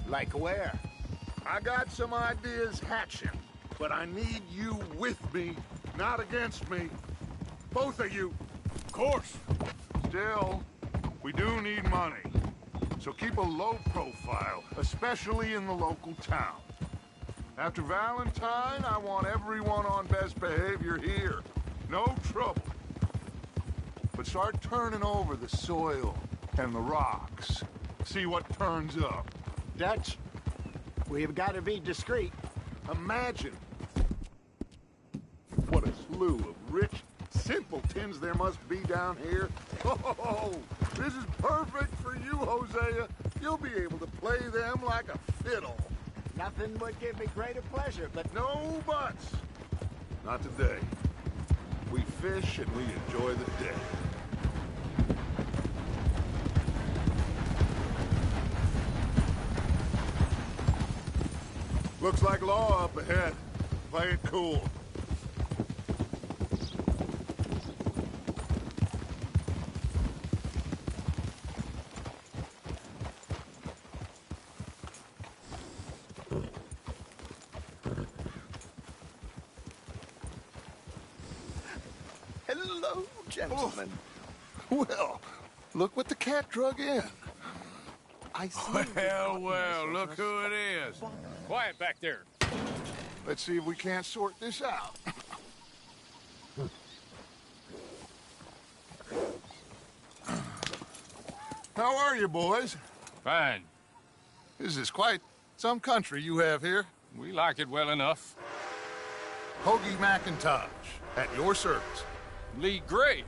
Like where? I got some ideas hatching, but I need you with me, not against me. Both of you. Of course. Still, we do need money. So keep a low profile, especially in the local town. After Valentine, I want everyone on best behavior here. No trouble. But start turning over the soil and the rocks. See what turns up. Dutch, we've got to be discreet. Imagine what a slew of rich simpletons there must be down here. Oh, this is perfect for you, Hosea. You'll be able to play them like a fiddle. Nothing would give me greater pleasure, but... No buts. Not today. We fish and we enjoy the day. Looks like law up ahead. Play it cool. Hello, gentlemen. Well, look what the cat drug in. I see. Well, look who it is. Quiet back there. Let's see if we can't sort this out. How are you, boys? Fine. This is quite some country you have here. We like it well enough. Hoagie McIntosh, at your service. Lee Gray.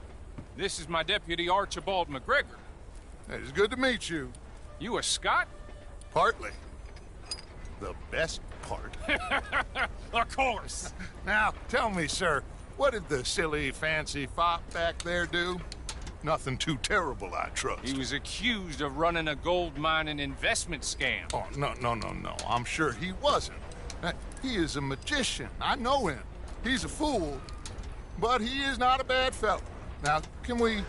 This is my deputy Archibald McGregor. It's good to meet you. You a Scot? Partly. The best part. Of course. Now, tell me, sir, what did the silly, fancy fop back there do? Nothing too terrible, I trust. He was accused of running a gold mining investment scam. Oh, no. I'm sure he wasn't. He is a magician. I know him. He's a fool, but he is not a bad fellow. Now, can we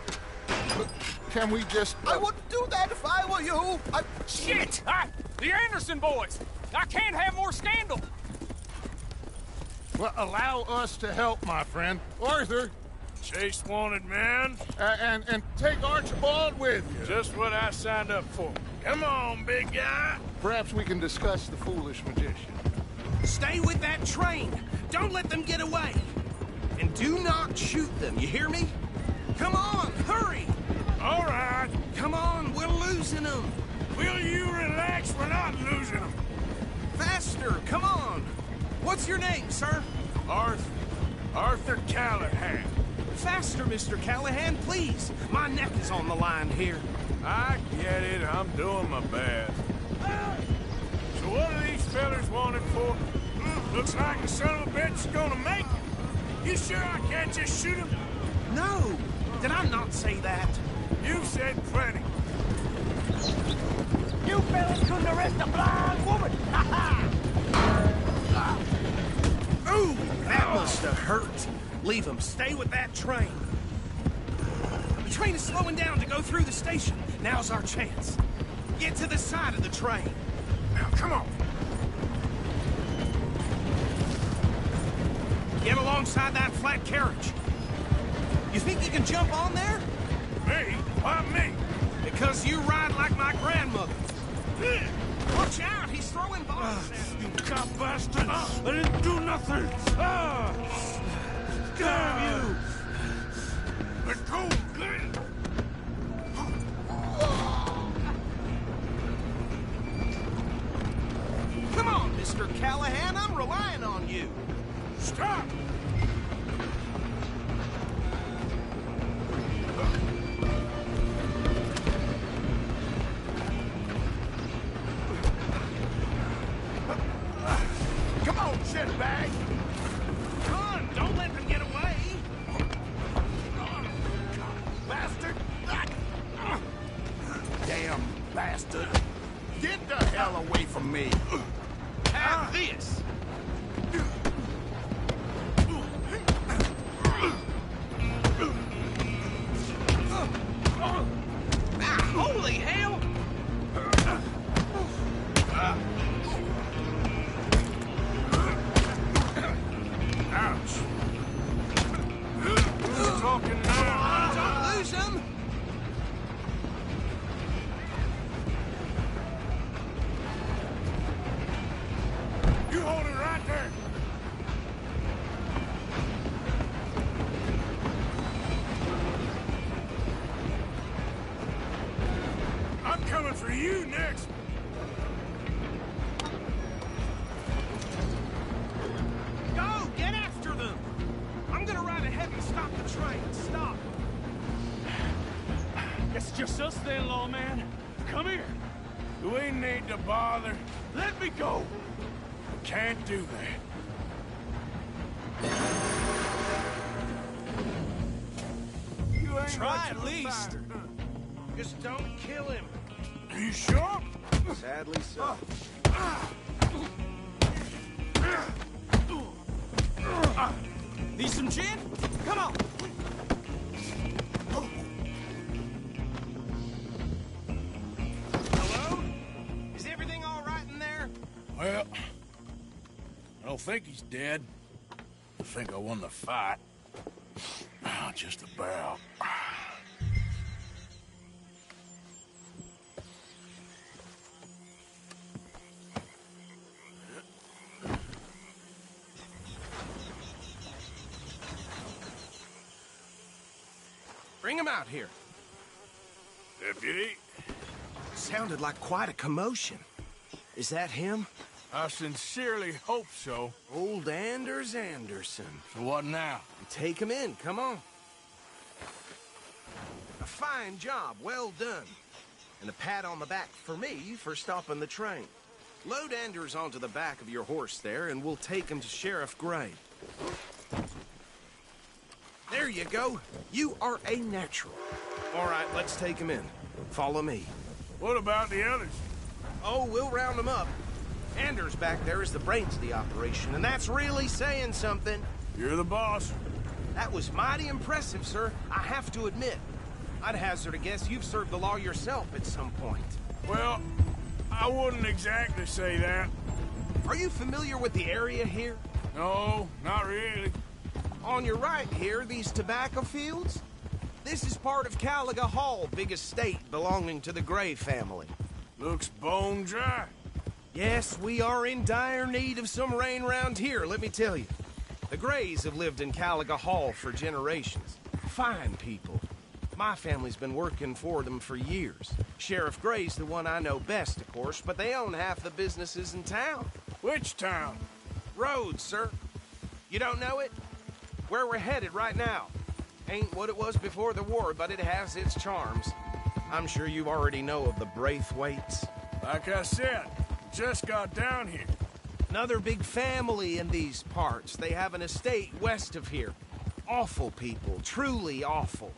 just... I wouldn't do that if I were you. Shit! The Anderson boys! I can't have more scandal! Well, allow us to help, my friend. Arthur, Chase wanted man. and take Archibald with you. Just what I signed up for. Come on, big guy. Perhaps we can discuss the foolish magician. Stay with that train. Don't let them get away. And do not shoot them, you hear me? Come on, hurry! All right. Come on, we're losing them. Will you relax? We're not losing them. Faster, come on. What's your name, sir? Arthur Callahan. Faster, Mr. Callahan, please. My neck is on the line here. I get it. I'm doing my best. So what are these fellas wanted for? Looks like the son of a bitch is gonna make it. You sure I can't just shoot him? No, did I not say that? You said plenty. You fellas couldn't arrest a blind woman. Ooh, that must have hurt. Leave him. Stay with that train. The train is slowing down to go through the station. Now's our chance. Get to the side of the train. Now, come on. Get alongside that flat carriage. You think you can jump on there? Me? Why me? Because you ride like my grandmother. Watch out, he's throwing bombs at You cop bastard! I didn't do nothing! Damn you! Let go, Glenn! Come on, Mr. Callahan, I'm relying on you. Stop! Come on, shitbag! Run, don't let them get away. Bastard! Damn bastard! Get the hell away from me! Have this. Holy hell! Ouch. Who's talking now? Don't lose him! You hold it right there. I'm coming for you next. Go! Get after them! I'm gonna ride ahead and stop the train. Stop! It's just us then, lawman. Come here. We need to bother. Let me go. Can't do that. You ain't Try much at of a least. fighter. Just don't kill him. Are you sure? Sadly so. Need some gin? Come on! Hello? Is everything all right in there? Well, I don't think he's dead. I think I won the fight. Just about. Bring him out here. Deputy, Sounded like quite a commotion. Is that him? I sincerely hope so. Old Anders Anderson. So what now? Take him in, come on. A fine job, well done. And a pat on the back for me for stopping the train. Load Anders onto the back of your horse there, and we'll take him to Sheriff Gray. There you go. You are a natural. All right, let's take him in. Follow me. What about the others? Oh, we'll round them up. Anders back there is the brains of the operation, and that's really saying something. You're the boss. That was mighty impressive, sir. I have to admit. I'd hazard a guess you've served the law yourself at some point. Well, I wouldn't exactly say that. Are you familiar with the area here? No, not really. On your right here, these tobacco fields? This is part of Caliga Hall, big estate belonging to the Gray family. Looks bone dry. Yes, we are in dire need of some rain round here, let me tell you. The Grays have lived in Caliga Hall for generations. Fine people. My family's been working for them for years. Sheriff Gray's the one I know best, of course, but they own half the businesses in town. Which town? Rhodes, sir. You don't know it? Where we're headed right now. Ain't what it was before the war, but it has its charms. I'm sure you already know of the Braithwaites. Like I said, just got down here. Another big family in these parts. They have an estate west of here. Awful people, truly awful.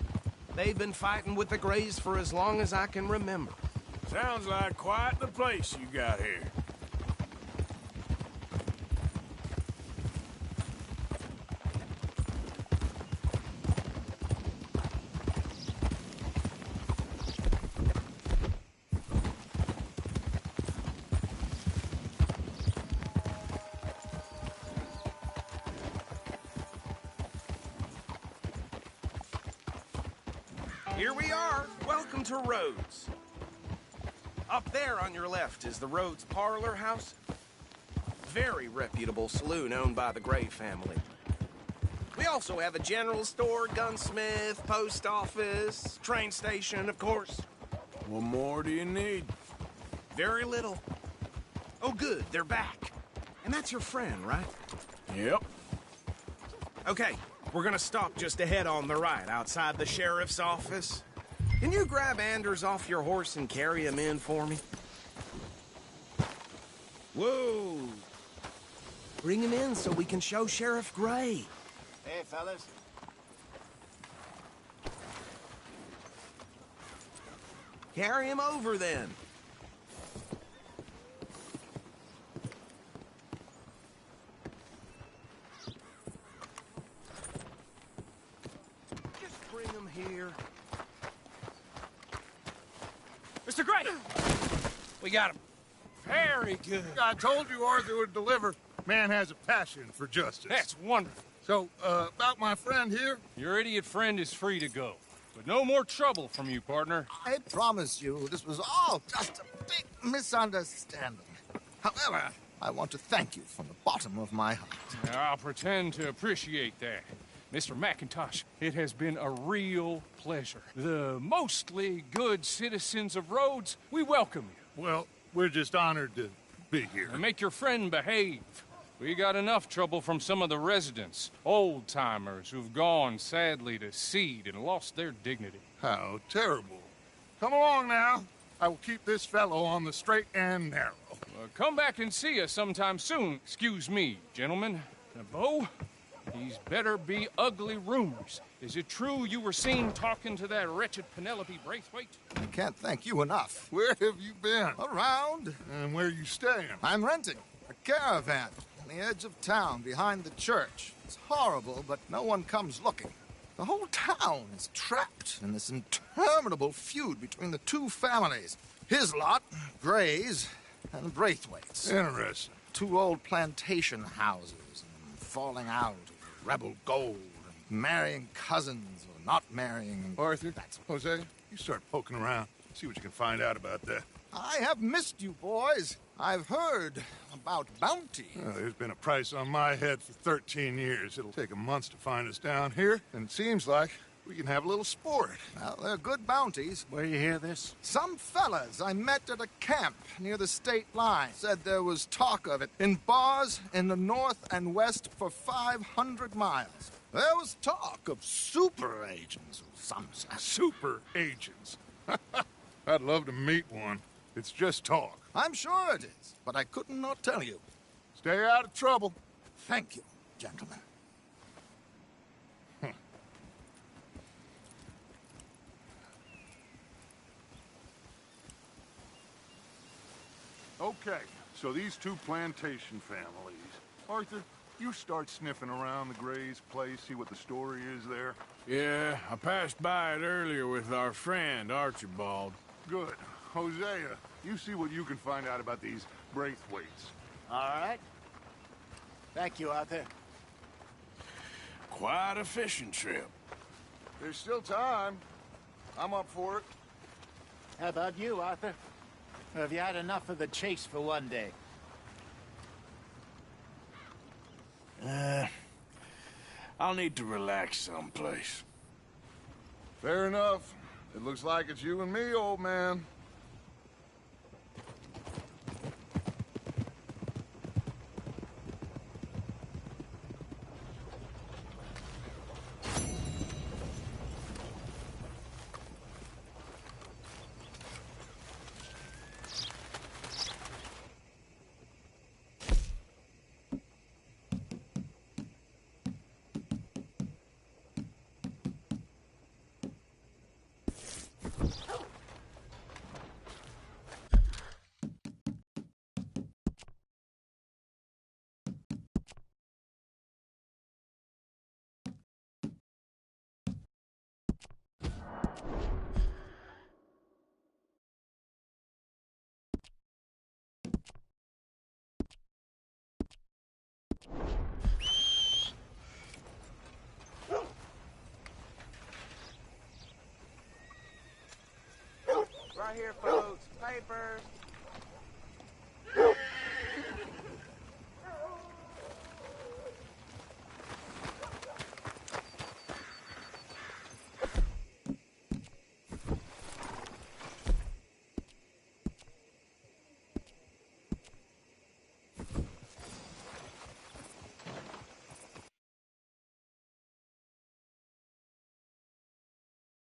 They've been fighting with the Grays for as long as I can remember. Sounds like quite the place you got here. Here we are. Welcome to Rhodes. Up there on your left is the Rhodes Parlor House. Very reputable saloon owned by the Gray family. We also have a general store, gunsmith, post office, train station, of course. What more do you need? Very little. Oh, good, they're back. And that's your friend, right? Yep. Okay, we're gonna stop just ahead on the right, outside the sheriff's office. Can you grab Anders off your horse and carry him in for me? Whoa! Bring him in so we can show Sheriff Gray. Hey, fellas. Carry him over, then. Just bring him here. Mr. Gray! We got him. Very good. I told you Arthur would deliver. Man has a passion for justice. That's wonderful. So, about my friend here? Your idiot friend is free to go. But no more trouble from you, partner. I promise you, this was all just a big misunderstanding. However, I want to thank you from the bottom of my heart. Now, I'll pretend to appreciate that. Mr. McIntosh, it has been a real pleasure. The mostly good citizens of Rhodes, we welcome you. Well, we're just honored to be here. And make your friend behave. We got enough trouble from some of the residents, old-timers who've gone, sadly, to seed and lost their dignity. How terrible. Come along now. I will keep this fellow on the straight and narrow. Come back and see us sometime soon. Excuse me, gentlemen. Now, Bo, these better be ugly rumors. Is it true you were seen talking to that wretched Penelope Braithwaite? I can't thank you enough. Where have you been? Around. And where you staying? I'm renting a caravan on the edge of town behind the church. It's horrible, but no one comes looking. The whole town is trapped in this interminable feud between the two families. His lot, Gray's, and Braithwaite's. Interesting. Two old plantation houses, and falling out of rebel gold, and marrying cousins or not marrying. Arthur, Jose, you start poking around. See what you can find out about that. I have missed you, boys. I've heard about bounty. There's been a price on my head for 13 years. It'll take a month to find us down here, and it seems like we can have a little sport. Well, they're good bounties. Where you hear this? Some fellas I met at a camp near the state line said there was talk of it in bars in the north and west for 500 miles. There was talk of super agents of some sort. Super agents. I'd love to meet one. It's just talk. I'm sure it is, but I couldn't not tell you. Stay out of trouble. Thank you, gentlemen. Okay, so these two plantation families. Arthur, you start sniffing around the Gray's place, see what the story is there. Yeah, I passed by it earlier with our friend, Archibald. Good. Hosea, you see what you can find out about these Braithwaites. All right. Thank you, Arthur. Quite a fishing trip. There's still time. I'm up for it. How about you, Arthur? Or have you had enough of the chase for one day? I'll need to relax someplace. Fair enough. It looks like it's you and me, old man. Right here, folks. Papers.